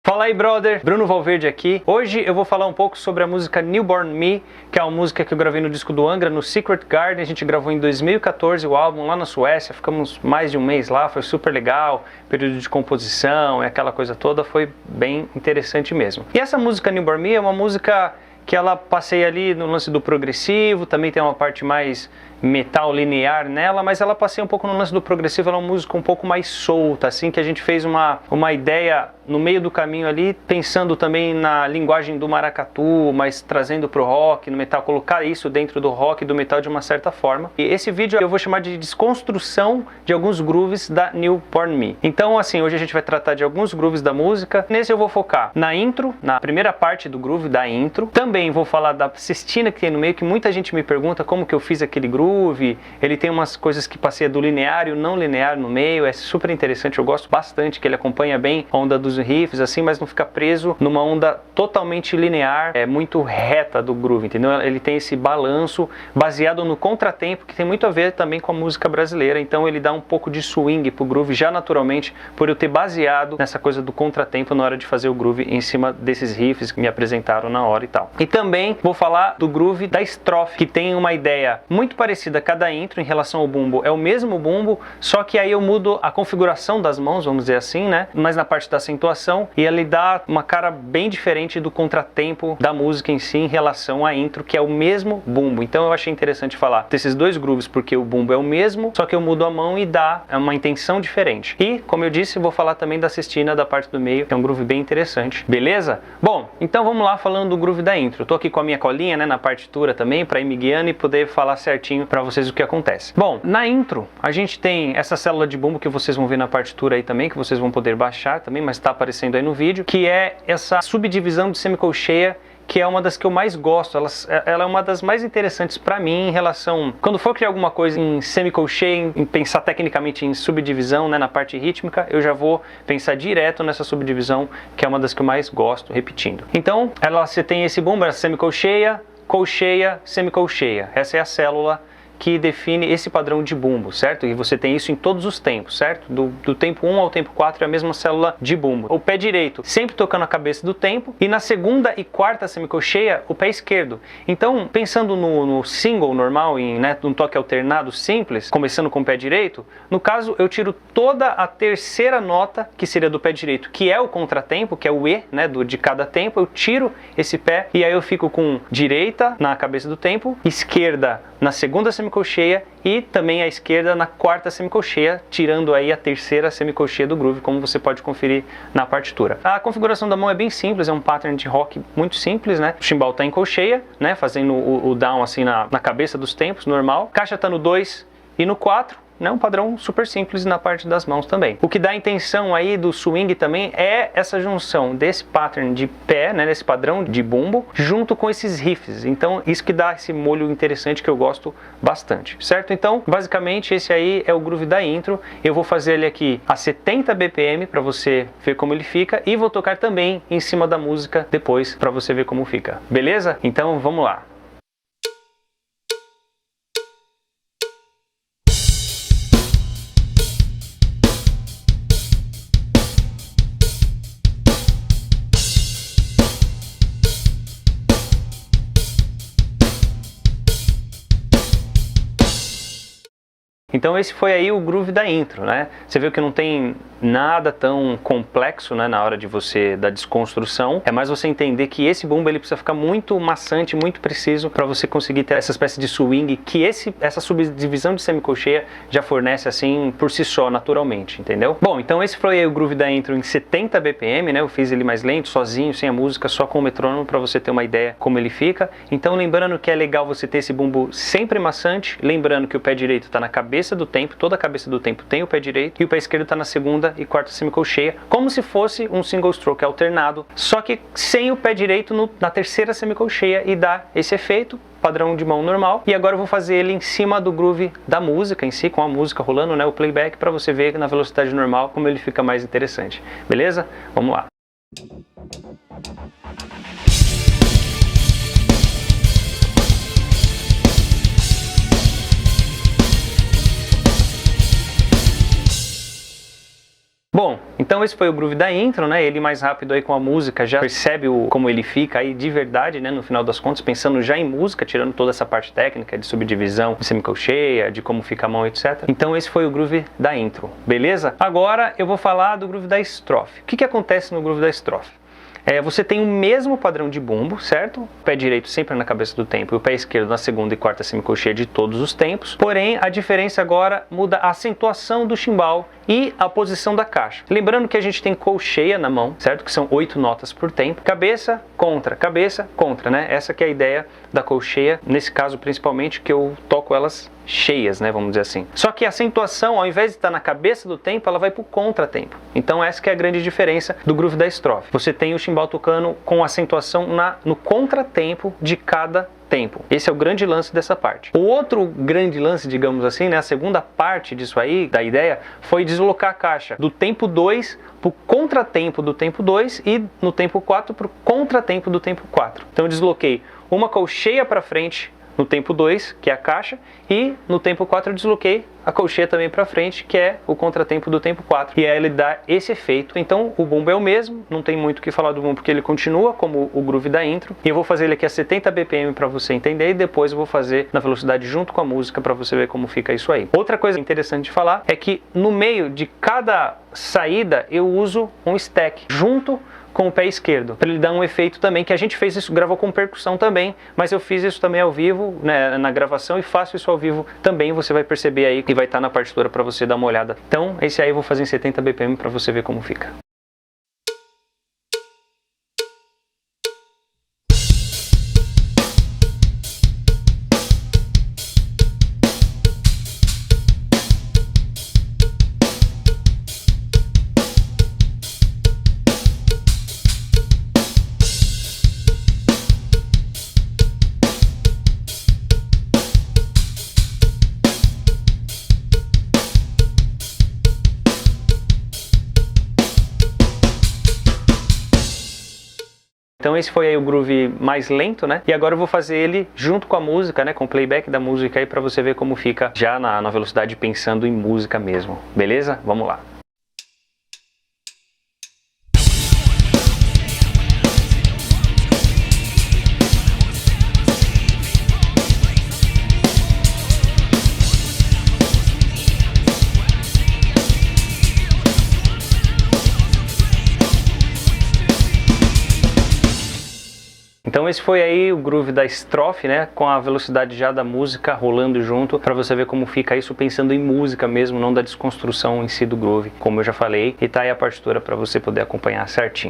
Fala aí, brother! Bruno Valverde aqui. Hoje eu vou falar um pouco sobre a música Newborn Me, que é uma música que eu gravei no disco do Angra, no Secret Garden. A gente gravou em 2014 o álbum lá na Suécia, ficamos mais de um mês lá, foi super legal, período de composição e aquela coisa toda, foi bem interessante mesmo. E essa música Newborn Me é uma música que ela passeia ali no lance do progressivo, também tem uma parte mais metal linear nela, mas ela passeia um pouco no lance do progressivo, ela é uma música um pouco mais solta, assim, que a gente fez uma ideia no meio do caminho ali, pensando também na linguagem do maracatu, mas trazendo pro rock, no metal, colocar isso dentro do rock e do metal de uma certa forma. E esse vídeo eu vou chamar de desconstrução de alguns grooves da Newborn Me. Então, assim, hoje a gente vai tratar de alguns grooves da música. Nesse eu vou focar na intro, na primeira parte do groove da intro. Também vou falar da cestina que tem no meio, que muita gente me pergunta como que eu fiz aquele groove. Ele tem umas coisas que passeia do linear e o não linear no meio, é super interessante, eu gosto bastante que ele acompanha bem a onda dos riffs, assim, mas não fica preso numa onda totalmente linear, é muito reta do groove, entendeu? Ele tem esse balanço baseado no contratempo, que tem muito a ver também com a música brasileira, então ele dá um pouco de swing pro groove já naturalmente, por eu ter baseado nessa coisa do contratempo na hora de fazer o groove em cima desses riffs que me apresentaram na hora e tal. E também vou falar do groove da estrofe, que tem uma ideia muito parecida a cada intro em relação ao bumbo, é o mesmo bumbo, só que aí eu mudo a configuração das mãos, vamos dizer assim, né? Mas na parte da acentuação, e ele dá uma cara bem diferente do contratempo da música em si em relação à intro, que é o mesmo bumbo. Então eu achei interessante falar desses dois grooves, porque o bumbo é o mesmo, só que eu mudo a mão e dá uma intenção diferente. E, como eu disse, vou falar também da cestina da parte do meio, que é um groove bem interessante, beleza? Bom, então vamos lá falando do groove da intro. Eu tô aqui com a minha colinha, né, na partitura também, para ir me guiando e poder falar certinho para vocês o que acontece. Bom, na intro a gente tem essa célula de bumbo que vocês vão ver na partitura aí também, que vocês vão poder baixar também, mas está aparecendo aí no vídeo, que é essa subdivisão de semicolcheia, que é uma das que eu mais gosto, ela é uma das mais interessantes para mim em relação, quando for criar alguma coisa em semicolcheia, em pensar tecnicamente em subdivisão, né, na parte rítmica, eu já vou pensar direto nessa subdivisão, que é uma das que eu mais gosto, repetindo. Então, você tem esse bumbo, essa semicolcheia, colcheia, semicolcheia, essa é a célula que define esse padrão de bumbo, certo? E você tem isso em todos os tempos, certo? Do tempo 1 ao tempo 4 é a mesma célula de bumbo. O pé direito sempre tocando a cabeça do tempo, e na segunda e quarta semicolcheia, o pé esquerdo. Então, pensando no single normal, né, num toque alternado simples, começando com o pé direito, no caso eu tiro toda a terceira nota, que seria do pé direito, que é o contratempo, que é o E, né, de cada tempo, eu tiro esse pé, e aí eu fico com direita na cabeça do tempo, esquerda na segunda semicolcheia e também a esquerda na quarta semicolcheia, tirando aí a terceira semicolcheia do groove, como você pode conferir na partitura. A configuração da mão é bem simples, é um pattern de rock muito simples, né? O chimbal está em colcheia, né? Fazendo o down assim na cabeça dos tempos, normal. Caixa está no 2 e no 4. Um padrão super simples na parte das mãos também. O que dá a intenção aí do swing também é essa junção desse pattern de pé, né, desse padrão de bumbo, junto com esses riffs. Então isso que dá esse molho interessante que eu gosto bastante, certo? Então basicamente esse aí é o groove da intro. Eu vou fazer ele aqui a 70 BPM para você ver como ele fica, e vou tocar também em cima da música depois para você ver como fica, beleza? Então vamos lá. Então esse foi aí o groove da intro, né? Você viu que não tem nada tão complexo, né, na hora de você da desconstrução. É mais você entender que esse bumbo ele precisa ficar muito maçante, muito preciso para você conseguir ter essa espécie de swing que essa subdivisão de semicolcheia já fornece assim por si só, naturalmente, entendeu? Bom, então esse foi aí o groove da intro em 70 BPM, né? Eu fiz ele mais lento, sozinho, sem a música, só com o metrônomo para você ter uma ideia como ele fica. Então lembrando que é legal você ter esse bumbo sempre maçante, lembrando que o pé direito está na cabeça do tempo, toda a cabeça do tempo tem o pé direito, e o pé esquerdo está na segunda e quarta semicolcheia, como se fosse um single stroke alternado, só que sem o pé direito na terceira semicolcheia, e dá esse efeito padrão de mão normal. E agora eu vou fazer ele em cima do groove da música em si, com a música rolando, né, o playback, para você ver na velocidade normal como ele fica mais interessante, beleza? Vamos lá. Bom, então esse foi o groove da intro, né? Ele mais rápido aí com a música, já percebe como ele fica aí de verdade, né? No final das contas, pensando já em música, tirando toda essa parte técnica de subdivisão, de semicolcheia, de como fica a mão, etc. Então esse foi o groove da intro, beleza? Agora eu vou falar do groove da estrofe. O que acontece no groove da estrofe? Você tem o mesmo padrão de bumbo, certo? O pé direito sempre na cabeça do tempo e o pé esquerdo na segunda e quarta semicolcheia de todos os tempos. Porém, a diferença agora muda a acentuação do chimbal e a posição da caixa. Lembrando que a gente tem colcheia na mão, certo? Que são 8 notas por tempo. Cabeça, contra, né? Essa que é a ideia da colcheia, nesse caso principalmente, que eu toco elas cheias, né? Vamos dizer assim. Só que a acentuação, ao invés de estar na cabeça do tempo, ela vai para o contratempo. Então essa que é a grande diferença do groove da estrofe. Você tem o chimbal tocando com acentuação no contratempo de cada tempo. Esse é o grande lance dessa parte. O outro grande lance, digamos assim, né, a segunda parte disso aí, da ideia, foi deslocar a caixa do tempo 2 para o contratempo do tempo 2 e no tempo 4 para o contratempo do tempo 4. Então eu desloquei uma colcheia para frente no tempo 2, que é a caixa, e no tempo 4 eu desloquei a colcheia também para frente, que é o contratempo do tempo 4. E aí ele dá esse efeito. Então o bumbo é o mesmo, não tem muito o que falar do bumbo porque ele continua como o groove da intro. E eu vou fazer ele aqui a 70 BPM para você entender e depois eu vou fazer na velocidade junto com a música para você ver como fica isso aí. Outra coisa interessante de falar é que no meio de cada saída eu uso um stack junto com o pé esquerdo, para ele dar um efeito também, que a gente fez isso, gravou com percussão também, mas eu fiz isso também ao vivo, né, na gravação, e faço isso ao vivo também, você vai perceber aí que vai estar na partitura para você dar uma olhada. Então, esse aí eu vou fazer em 70 BPM para você ver como fica. Então esse foi aí o groove mais lento, né? E agora eu vou fazer ele junto com a música, né? Com o playback da música aí pra você ver como fica já na velocidade pensando em música mesmo. Beleza? Vamos lá. Então esse foi aí o groove da estrofe, né, com a velocidade já da música rolando junto, para você ver como fica isso pensando em música mesmo, não da desconstrução em si do groove, como eu já falei, e tá aí a partitura para você poder acompanhar certinho.